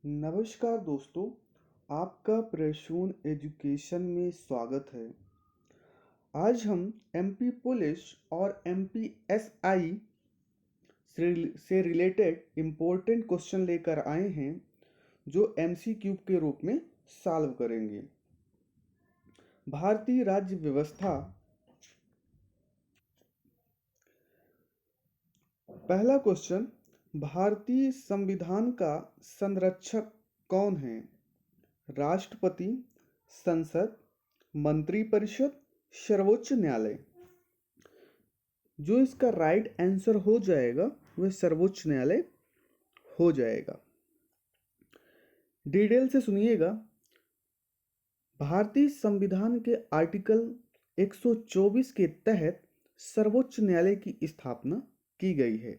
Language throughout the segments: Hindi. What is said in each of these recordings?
नमस्कार दोस्तों, आपका प्रसून एजुकेशन में स्वागत है। आज हम एमपी पुलिस और एमपीएसआई से रिलेटेड इम्पोर्टेंट क्वेश्चन लेकर आए हैं जो एमसीक्यू के रूप में सॉल्व करेंगे। भारतीय राज्य व्यवस्था। पहला क्वेश्चन, भारतीय संविधान का संरक्षक कौन है? राष्ट्रपति, संसद, मंत्रिपरिषद, सर्वोच्च न्यायालय। जो इसका राइट आंसर हो जाएगा वह सर्वोच्च न्यायालय हो जाएगा। डिटेल से सुनिएगा। भारतीय संविधान के आर्टिकल 124 के तहत सर्वोच्च न्यायालय की स्थापना की गई है।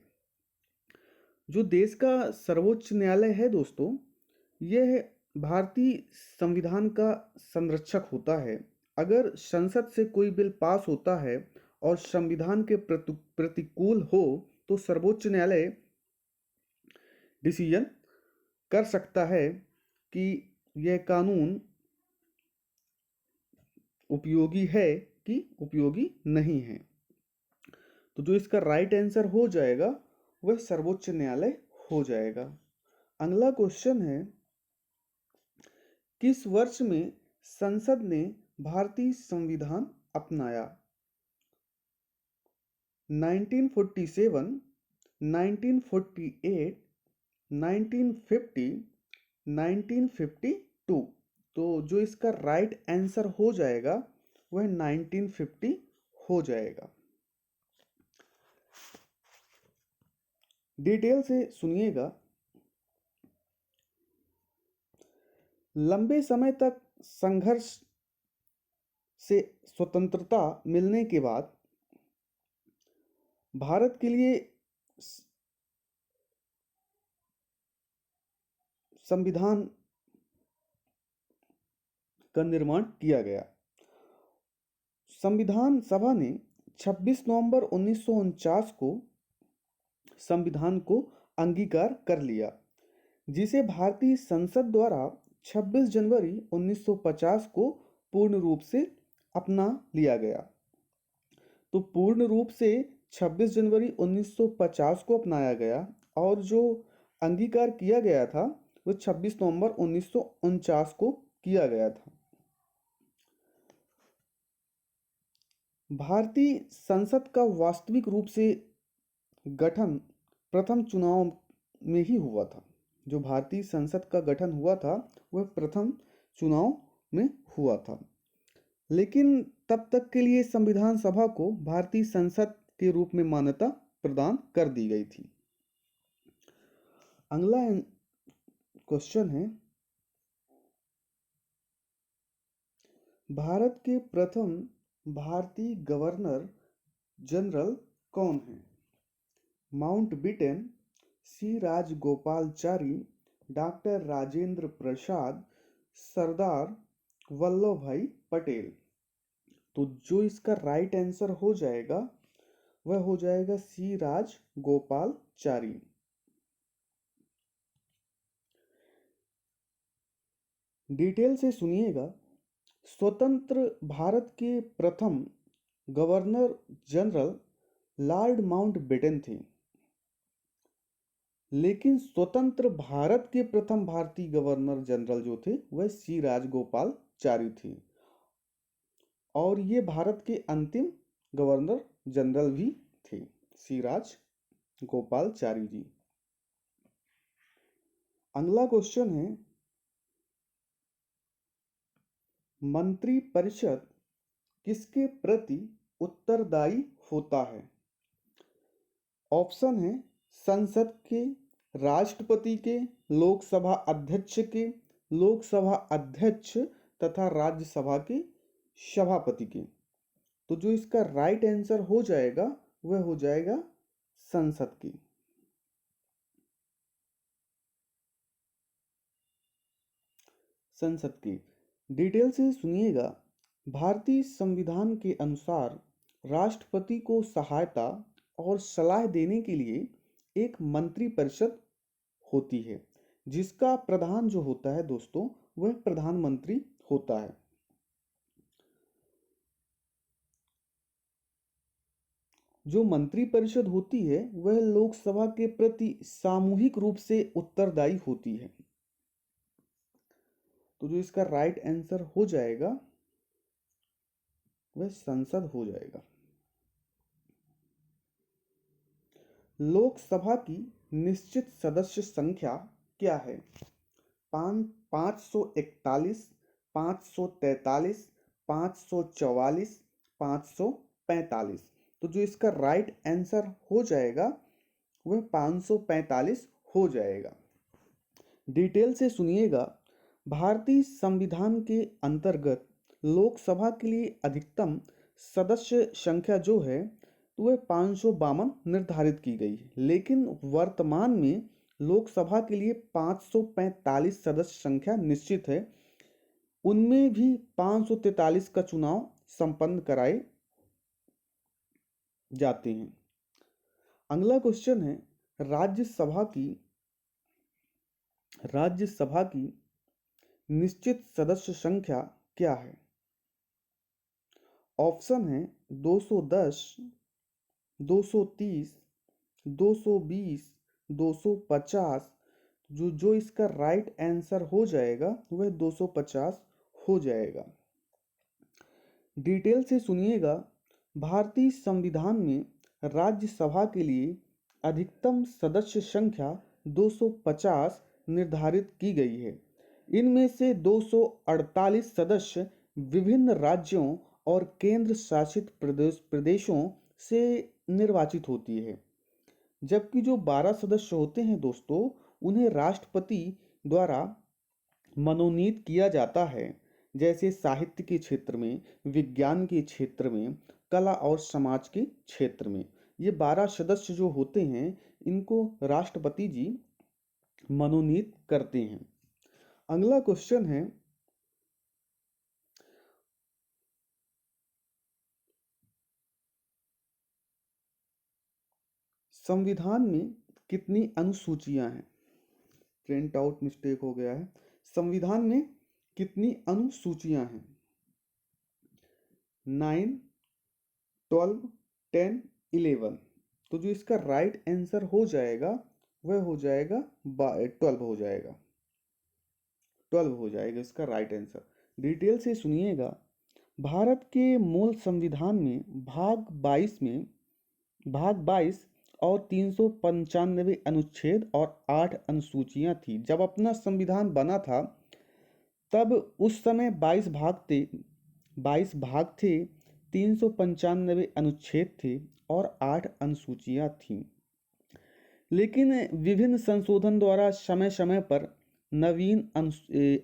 जो देश का सर्वोच्च न्यायालय है दोस्तों, यह भारतीय संविधान का संरक्षक होता है। अगर संसद से कोई बिल पास होता है और संविधान के प्रतिकूल हो तो सर्वोच्च न्यायालय डिसीजन कर सकता है कि यह कानून उपयोगी है कि उपयोगी नहीं है। तो जो इसका राइट आंसर हो जाएगा वह सर्वोच्च न्यायालय हो जाएगा। अगला क्वेश्चन है, किस वर्ष में संसद ने भारतीय संविधान अपनाया? 1947, 1948, 1950, 1952। तो जो इसका राइट आंसर हो जाएगा वह 1950 हो जाएगा। डिटेल से सुनिएगा। लंबे समय तक संघर्ष से स्वतंत्रता मिलने के बाद भारत के लिए संविधान का निर्माण किया गया। संविधान सभा ने 26 नवंबर 1949 को संविधान को अंगीकार कर लिया, जिसे भारतीय संसद द्वारा 26 जनवरी 1950 को पूर्ण रूप से अपना लिया गया। तो पूर्ण रूप से 26 जनवरी 1950 को अपनाया गया और जो अंगीकार किया गया था वह 26 नवंबर 1949 को किया गया था। भारतीय संसद का वास्तविक रूप से गठन प्रथम चुनाव में ही हुआ था। जो भारतीय संसद का गठन हुआ था वह प्रथम चुनाव में हुआ था, लेकिन तब तक के लिए संविधान सभा को भारतीय संसद के रूप में मान्यता प्रदान कर दी गई थी। अगला क्वेश्चन है, भारत के प्रथम भारतीय गवर्नर जनरल कौन है? माउंटबेटन, सी राजगोपालाचारी, डॉक्टर राजेंद्र प्रसाद, सरदार वल्लभ भाई पटेल। तो जो इसका राइट आंसर हो जाएगा वह हो जाएगा सी राजगोपालाचारी। डिटेल से सुनिएगा। स्वतंत्र भारत के प्रथम गवर्नर जनरल लॉर्ड माउंटबेटन थे, लेकिन स्वतंत्र भारत के प्रथम भारतीय गवर्नर जनरल जो थे वह सी राजगोपालाचारी थे और ये भारत के अंतिम गवर्नर जनरल भी थे, सी राजगोपालाचारी जी। अगला क्वेश्चन है, मंत्रिपरिषद किसके प्रति उत्तरदायी होता है? ऑप्शन है संसद के, राष्ट्रपति के, लोकसभा अध्यक्ष के, लोकसभा अध्यक्ष तथा राज्यसभा के सभापति के। तो जो इसका राइट आंसर हो जाएगा वह हो जाएगा संसद की। संसद की डिटेल से सुनिएगा। भारतीय संविधान के अनुसार राष्ट्रपति को सहायता और सलाह देने के लिए एक मंत्रिपरिषद होती है, जिसका प्रधान जो होता है दोस्तों वह प्रधानमंत्री होता है। जो मंत्रिपरिषद होती है वह लोकसभा के प्रति सामूहिक रूप से उत्तरदायी होती है। तो जो इसका राइट आंसर हो जाएगा वह संसद हो जाएगा। लोकसभा की निश्चित सदस्य संख्या क्या है? 541, 543, 544, 545। तो जो इसका राइट आंसर हो जाएगा वह 545 हो जाएगा। डिटेल से सुनिएगा। भारतीय संविधान के अंतर्गत लोकसभा के लिए अधिकतम सदस्य संख्या जो है वह 552 निर्धारित की गई है, लेकिन वर्तमान में लोकसभा के लिए 545 सदस्य संख्या निश्चित है। उनमें भी 543 का चुनाव संपन्न कराए जाते हैं। अगला क्वेश्चन है राज्यसभा की निश्चित सदस्य संख्या क्या है? ऑप्शन है 210, 230, 220, 250। जो इसका राइट आंसर हो जाएगा वह 250 हो जाएगा। डिटेल से सुनिएगा। भारतीय संविधान में राज्यसभा के लिए अधिकतम सदस्य संख्या 250 निर्धारित की गई है। इनमें से 248 सदस्य विभिन्न राज्यों और केंद्र शासित प्रदेशों से निर्वाचित होती है, जबकि जो 12 सदस्य होते हैं दोस्तों उन्हें राष्ट्रपति द्वारा मनोनीत किया जाता है। जैसे साहित्य के क्षेत्र में, विज्ञान के क्षेत्र में, कला और समाज के क्षेत्र में ये 12 सदस्य जो होते हैं इनको राष्ट्रपति जी मनोनीत करते हैं। अगला क्वेश्चन है संविधान में कितनी अनुसूचियां हैं? प्रिंट आउट मिस्टेक हो गया है। संविधान में कितनी अनुसूचियां हैं? 9, 12, 10, 11। तो जो इसका राइट आंसर हो जाएगा वह हो जाएगा 12 हो जाएगा। 12 हो जाएगा इसका राइट आंसर। डिटेल से सुनिएगा। भारत के मूल संविधान में भाग 22 और 395 अनुच्छेद और 8 अनुसूचियां थी। जब अपना संविधान बना था तब उस समय 22 भाग थे, 395 अनुच्छेद थे और 8 अनुसूचियां थीं। लेकिन विभिन्न संशोधन द्वारा समय समय पर नवीन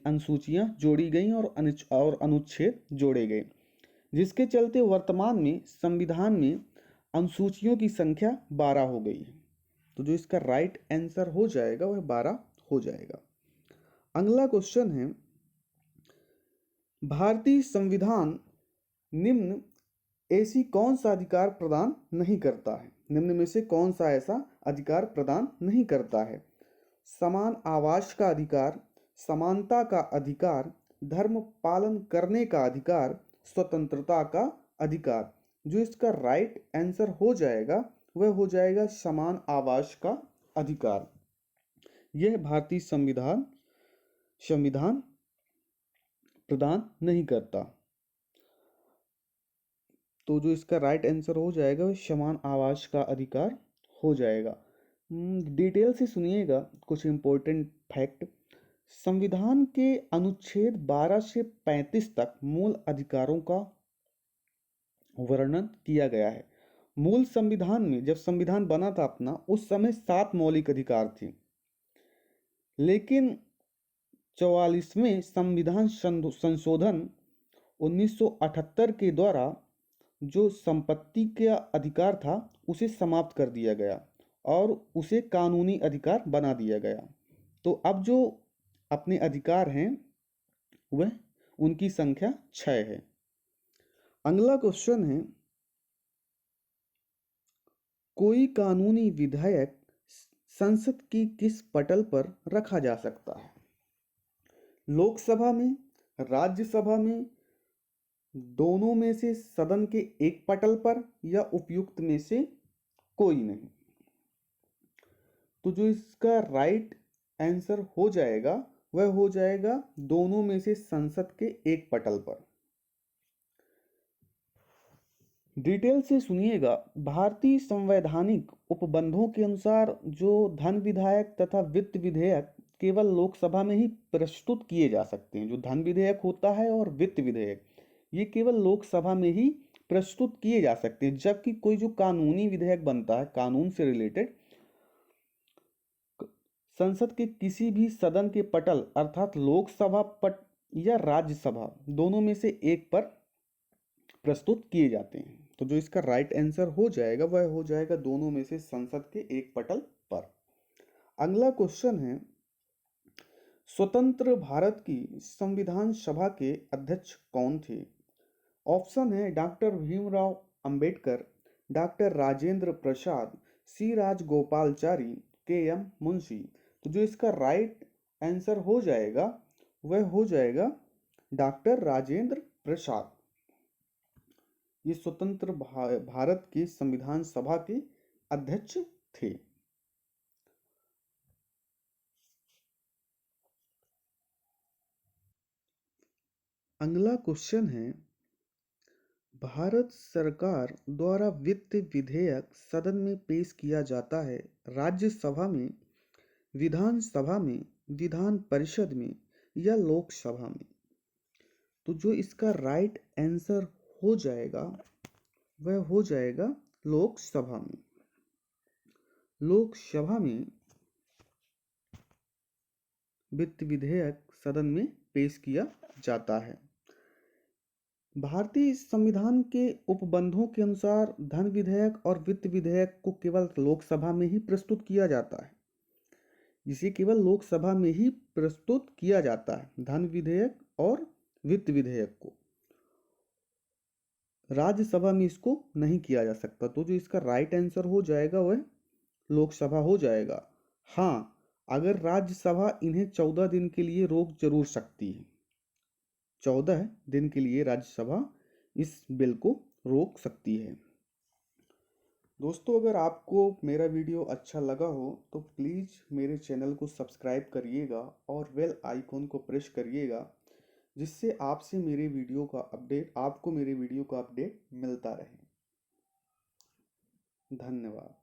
अनुसूचियां जोड़ी गईं और अनुच्छेद जोड़े गए, जिसके चलते वर्तमान में संविधान में अनुसूचियों की संख्या 12 हो गई है। तो जो इसका राइट आंसर हो जाएगा वह 12 हो जाएगा। अगला क्वेश्चन है भारतीय संविधान निम्न ऐसी कौन सा अधिकार प्रदान नहीं करता है? निम्न में से कौन सा ऐसा अधिकार प्रदान नहीं करता है? समान आवास का अधिकार, समानता का अधिकार, धर्म पालन करने का अधिकार, स्वतंत्रता का अधिकार। जो इसका राइट आंसर हो जाएगा वह हो जाएगा समान आवास का अधिकार। यह भारतीय संविधान प्रदान नहीं करता। तो जो इसका राइट आंसर हो जाएगा वह समान आवास का अधिकार हो जाएगा। डिटेल से सुनिएगा कुछ इंपॉर्टेंट फैक्ट। संविधान के अनुच्छेद 12 से 35 तक मूल अधिकारों का वर्णन किया गया है। मूल संविधान में जब संविधान बना था अपना उस समय 7 मौलिक अधिकार थे, लेकिन 44वें संविधान संशोधन 1978 के द्वारा जो संपत्ति का अधिकार था उसे समाप्त कर दिया गया और उसे कानूनी अधिकार बना दिया गया। तो अब जो अपने अधिकार हैं वह उनकी संख्या 6 है। अगला क्वेश्चन है कोई कानूनी विधेयक संसद की किस पटल पर रखा जा सकता है? लोकसभा में, राज्यसभा में, दोनों में से सदन के एक पटल पर, या उपयुक्त में से कोई नहीं? तो जो इसका राइट आंसर हो जाएगा वह हो जाएगा दोनों में से संसद के एक पटल पर। डिटेल से सुनिएगा। भारतीय संवैधानिक उपबंधों के अनुसार जो धन विधेयक तथा वित्त विधेयक केवल लोकसभा में ही प्रस्तुत किए जा सकते हैं। जो धन विधेयक होता है और वित्त विधेयक, ये केवल लोकसभा में ही प्रस्तुत किए जा सकते हैं। जबकि कोई जो कानूनी विधेयक बनता है, कानून से रिलेटेड, संसद के किसी भी सदन के पटल अर्थात लोकसभा पट या राज्यसभा, दोनों में से एक पर प्रस्तुत किए जाते हैं। तो जो इसका राइट आंसर हो जाएगा वह हो जाएगा दोनों में से संसद के एक पटल पर। अगला क्वेश्चन है, स्वतंत्र भारत की संविधान सभा के अध्यक्ष कौन थे? ऑप्शन है डॉक्टर भीमराव अंबेडकर, डॉक्टर राजेंद्र प्रसाद, सी राजगोपालचारी, के एम मुंशी। तो जो इसका राइट आंसर हो जाएगा वह हो जाएगा डॉक्टर राजेंद्र प्रसाद। ये स्वतंत्र भारत की संविधान सभा के अध्यक्ष थे। अगला क्वेश्चन है, भारत सरकार द्वारा वित्त विधेयक सदन में पेश किया जाता है राज्यसभा में, विधानसभा में, विधान परिषद में, या लोकसभा में? तो जो इसका राइट आंसर हो जाएगा वह हो जाएगा लोकसभा में। लोकसभा में वित्त विधेयक सदन में पेश किया जाता है। भारतीय संविधान के उपबंधों के अनुसार धन विधेयक और वित्त विधेयक को केवल लोकसभा में ही प्रस्तुत किया जाता है। इसे केवल लोकसभा में ही प्रस्तुत किया जाता है, धन विधेयक और वित्त विधेयक को। राज्यसभा में इसको नहीं किया जा सकता। तो जो इसका राइट आंसर हो जाएगा वह लोकसभा हो जाएगा। हाँ, अगर राज्यसभा इन्हें 14 दिन के लिए रोक जरूर सकती है। 14 दिन के लिए राज्यसभा इस बिल को रोक सकती है। दोस्तों, अगर आपको मेरा वीडियो अच्छा लगा हो तो प्लीज़ मेरे चैनल को सब्सक्राइब करिएगा और बेल आइकॉन को प्रेस करिएगा, जिससे आपको मेरे वीडियो का अपडेट मिलता रहे। धन्यवाद।